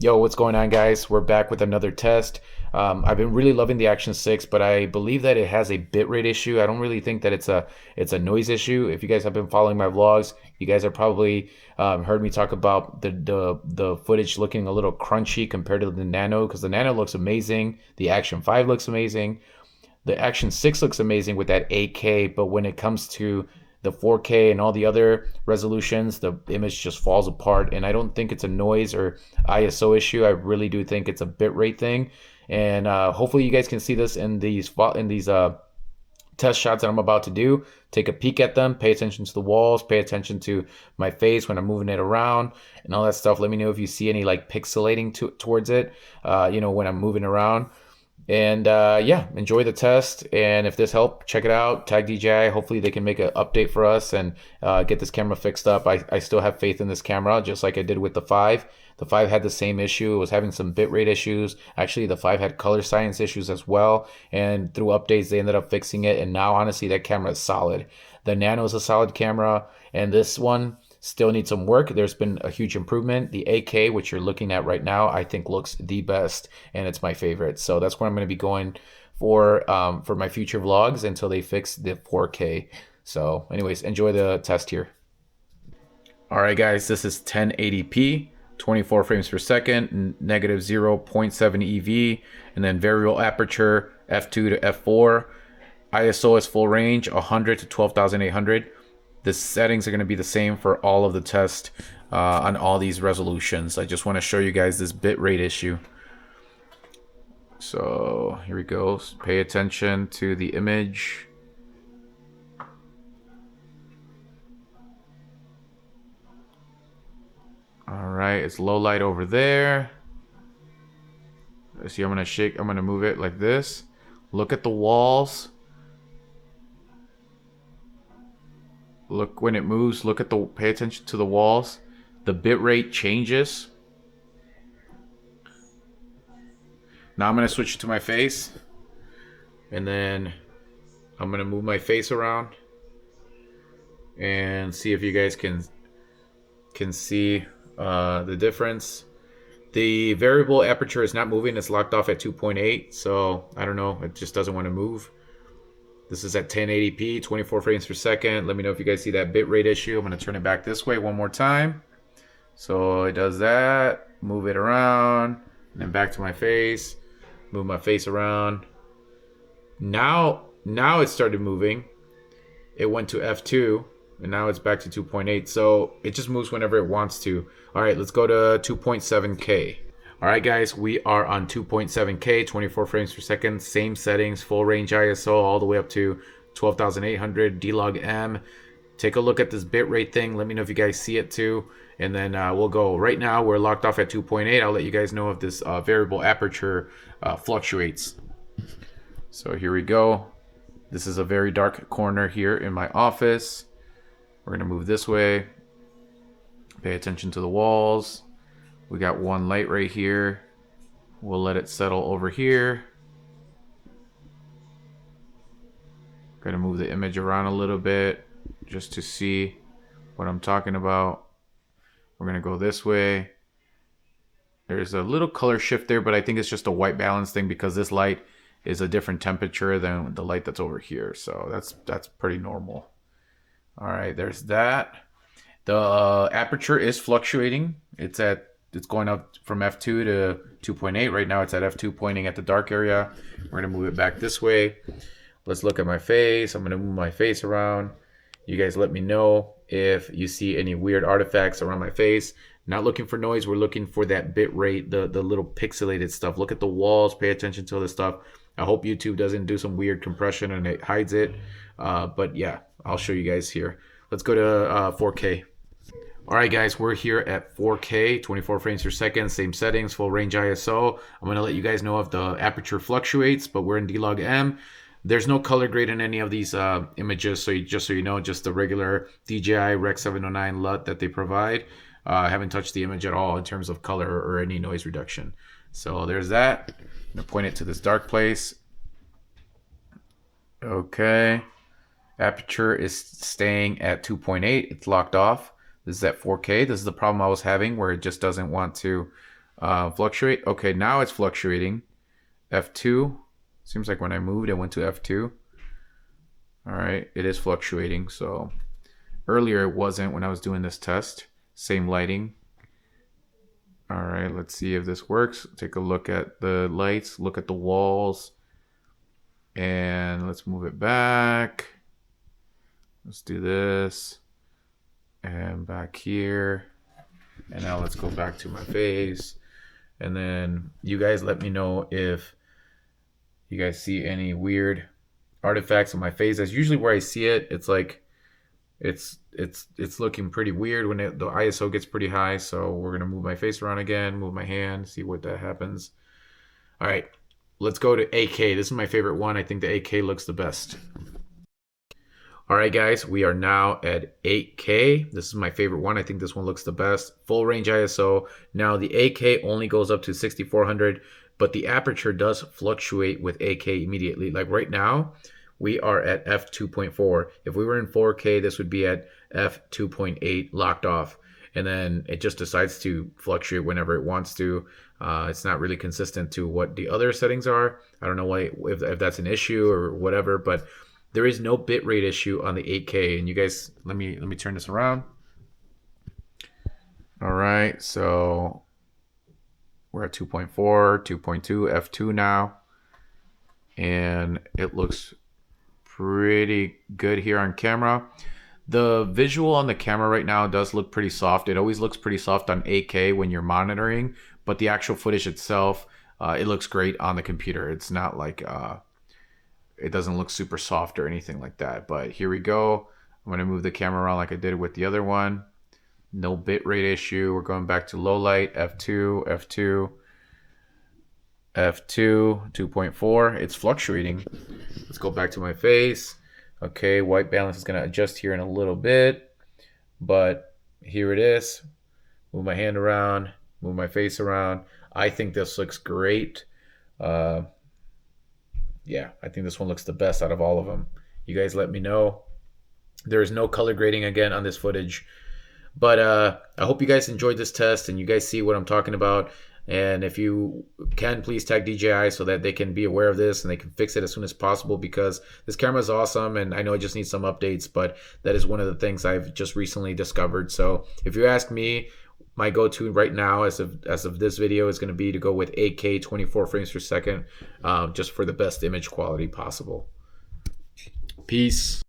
Yo, what's going on, guys? We're back with another test. I've been really loving the Action 6, but I believe that it has a bitrate issue. I don't really think that it's a noise issue. If you guys have been following my vlogs, you guys have probably heard me talk about the footage looking a little crunchy compared to the Nano, because the Nano looks amazing. The Action 5 looks amazing. The Action 6 looks amazing with that 8K, but when it comes to the 4K and all the other resolutions, the image just falls apart. And I don't think it's a noise or ISO issue. I really do think it's a bitrate thing. And hopefully you guys can see this in these test shots that I'm about to do. Take a peek at them, pay attention to the walls, pay attention to my face when I'm moving it around and all that stuff. Let me know if you see any like pixelating towards it, when I'm moving around. And yeah, enjoy the test. And if this helped, check it out. Tag DJI. Hopefully they can make an update for us and get this camera fixed up. I still have faith in this camera, just like I did with the 5. The 5 had the same issue. It was having some bitrate issues. Actually, the 5 had color science issues as well. And through updates, they ended up fixing it. And now, honestly, that camera is solid. The Nano is a solid camera. And this one still needs some work. There's been a huge improvement. The 8K, which you're looking at right now, I think looks the best, and it's my favorite. So that's what I'm going to be going for my future vlogs until they fix the 4K. So anyways, enjoy the test here. All right, guys, this is 1080p, 24 frames per second, negative 0.7 EV, and then variable aperture, f2 to f4. ISO is full range, 100 to 12,800. The settings are going to be the same for all of the tests on all these resolutions. I just want to show you guys this bitrate issue. So here we go. Pay attention to the image. All right, it's low light over there. See, I'm going to move it like this. Look at the walls. Look when it moves, pay attention to the walls. The bitrate changes. Now I'm going to switch to my face. And then I'm going to move my face around. And see if you guys can see the difference. The variable aperture is not moving. It's locked off at 2.8. So I don't know. It just doesn't want to move. This is at 1080p, 24 frames per second. Let me know if you guys see that bitrate issue. I'm going to turn it back this way one more time. So it does that. Move it around. And then back to my face. Move my face around. Now it started moving. It went to f2. And now it's back to 2.8. So it just moves whenever it wants to. All right, let's go to 2.7K. All right, guys, we are on 2.7K, 24 frames per second, same settings, full range ISO all the way up to 12,800 D-Log M. Take a look at this bitrate thing. Let me know if you guys see it too. And then we'll go. Right now, we're locked off at 2.8. I'll let you guys know if this variable aperture fluctuates. So here we go. This is a very dark corner here in my office. We're going to move this way. Pay attention to the walls. We got one light right here. We'll let it settle over here. Gonna move the image around a little bit just to see what I'm talking about. We're gonna go this way. There's a little color shift there, but I think it's just a white balance thing because this light is a different temperature than the light that's over here. So that's pretty normal. All right, there's that. The aperture is fluctuating. It's going up from f2 to 2.8. Right now it's at f2 pointing at the dark area. We're going to move it back this way. Let's look at my face. I'm going to move my face around. You guys let me know if you see any weird artifacts around my face. Not looking for noise. We're looking for that bit rate, the little pixelated stuff. Look at the walls. Pay attention to this stuff. I hope YouTube doesn't do some weird compression and it hides it. But yeah, I'll show you guys here. Let's go to 4K. All right, guys, we're here at 4K, 24 frames per second, same settings, full range ISO. I'm going to let you guys know if the aperture fluctuates, but we're in D-Log M. There's no color grade in any of these images, so just so you know, just the regular DJI Rec 709 LUT that they provide. I haven't touched the image at all in terms of color or any noise reduction. So there's that. I'm going to point it to this dark place. Okay. Aperture is staying at 2.8. It's locked off. This is at 4K. This is the problem I was having where it just doesn't want to Fluctuate. Okay, now it's fluctuating. F2. Seems like when I moved, it went to F2. All right, it is fluctuating. So earlier it wasn't when I was doing this test. Same lighting. All right, let's see if this works. Take a look at the lights, look at the walls, and let's move it back. Let's do this, and back here. And now let's go back to my face. And then you guys let me know if you guys see any weird artifacts on my face. That's usually where I see it. It's like it's looking pretty weird when the ISO gets pretty high. So we're gonna move my face around again, move my hand, see what that happens. All right, let's go to 8K. This is my favorite one. I think the 8K looks the best. All right, guys, we are now at 8K. This is my favorite one. I think this one looks the best. Full range ISO. Now the 8K only goes up to 6400, but the aperture does fluctuate with 8K immediately. Like right now, we are at f2.4. If we were in 4K, this would be at f2.8 locked off. And then it just decides to fluctuate whenever it wants to. It's not really consistent to what the other settings are. I don't know why, if that's an issue or whatever, but there is no bitrate issue on the 8K. And you guys, let me turn this around. All right, so we're at 2.4, 2.2, f2 now, and it looks pretty good here on camera. The visual on the camera right now does look pretty soft. It always looks pretty soft on 8K when you're monitoring, but the actual footage itself, it looks great on the computer. It's not like it doesn't look super soft or anything like that. But here we go. I'm going to move the camera around like I did with the other one. No bitrate issue. We're going back to low light, F2, F2, F2, 2.4. It's fluctuating. Let's go back to my face. Okay, white balance is going to adjust here in a little bit. But here it is. Move my hand around, move my face around. I think this looks great. Yeah, I think this one looks the best out of all of them. You guys let me know. There is no color grading again on this footage. But I hope you guys enjoyed this test and you guys see what I'm talking about. And if you can, please tag DJI so that they can be aware of this and they can fix it as soon as possible, because this camera is awesome and I know it just needs some updates, but that is one of the things I've just recently discovered. So if you ask me, my go-to right now as of this video is going to be to go with 8K 24 frames per second, just for the best image quality possible. Peace.